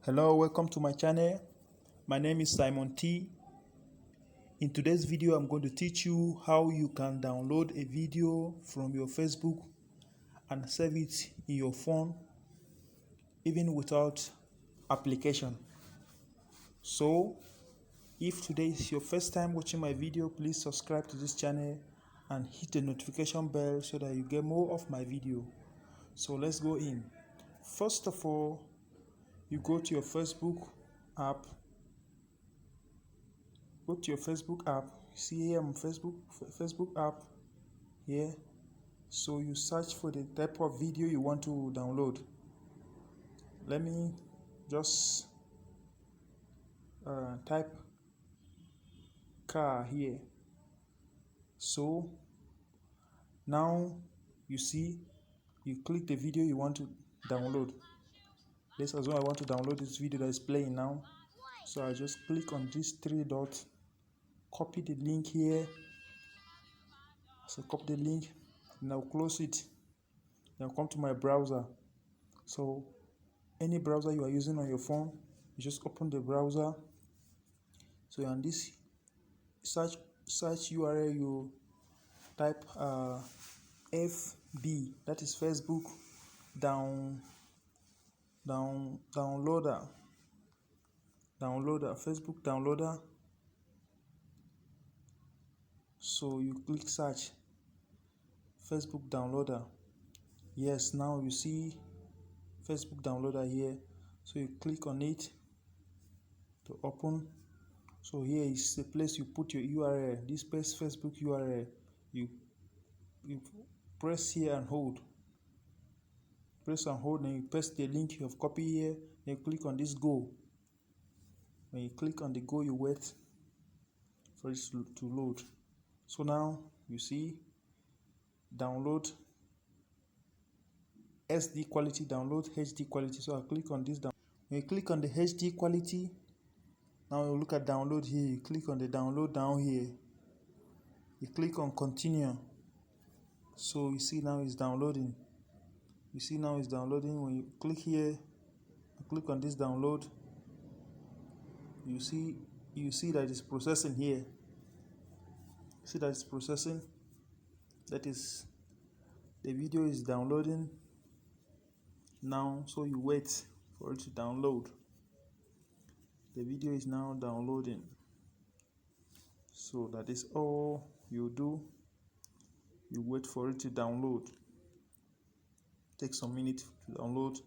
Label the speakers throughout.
Speaker 1: Hello, welcome to my channel. My name is Simon T. In today's video, I'm going to teach you how you can download a video from your Facebook and save it in your phone even without application. So, if today is your first time watching my video, please subscribe to this channel and hit the notification bell so that you get more of my video. So let's go in. First of all, you go to your Facebook app. Go to your Facebook app. See here on Facebook app here. So you search for the type of video you want to download. Let me just type car here. So now you see, you click the video you want to download. Let's assume I want to download this video that is playing now. So I just click on these three dots, copy the link here. So copy the link, now close it. Now come to my browser. So any browser you are using on your phone, you just open the browser. So on this search URL, you type FB, that is Facebook downloader, Facebook downloader. So you click search Facebook downloader. Yes, now you see Facebook downloader here. So you click on it to open. So here is the place you put your URL. This Facebook URL. You press here and hold. Press and hold, and you paste the link you have copied here. Then you click on this go. When you click on the go, you wait for it to load. So now you see download SD quality, download HD quality. So I click on this down. When you click on the HD quality, now you look at download here. You click on the download down here. You click on continue. So you see now it's downloading. You see now it's downloading. When you click here, you click on this download. You see that it's processing here. See that it's processing. That is, the video is downloading now. So you wait for it to download. The video is now downloading. So that is all you do. You wait for it to download. Take some minutes to download.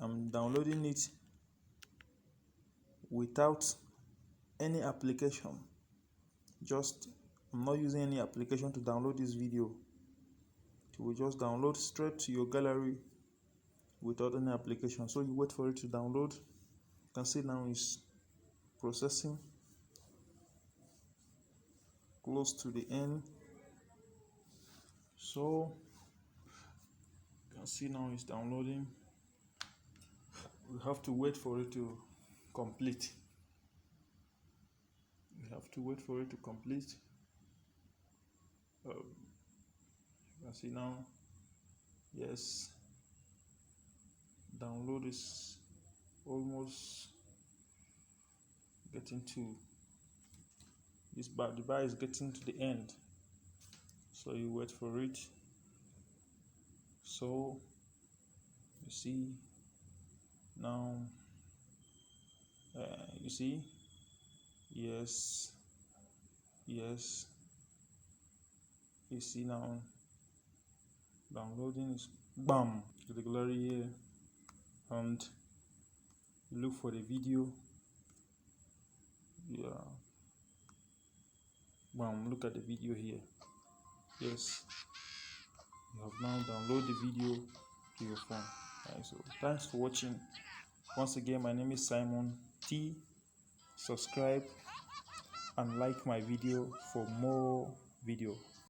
Speaker 1: I'm downloading it without any application. I'm not using any application to download this video. You will just download straight to your gallery without any application. So you wait for it to download. You can see now it's processing, close to the end. So you can see now it's downloading. We have to wait for it to complete. You have to wait for it to complete. You can see now, yes, download is almost getting to this bar. The bar is getting to the end. So you wait for it. So you see now, you see, yes, you see now downloading is bam to the gallery here, and you look for the video. Yeah, bam, look at the video here. Yes, you have now downloaded the video to your phone. Right, so thanks for watching. Once again, my name is Simon T. Subscribe and like my video for more video.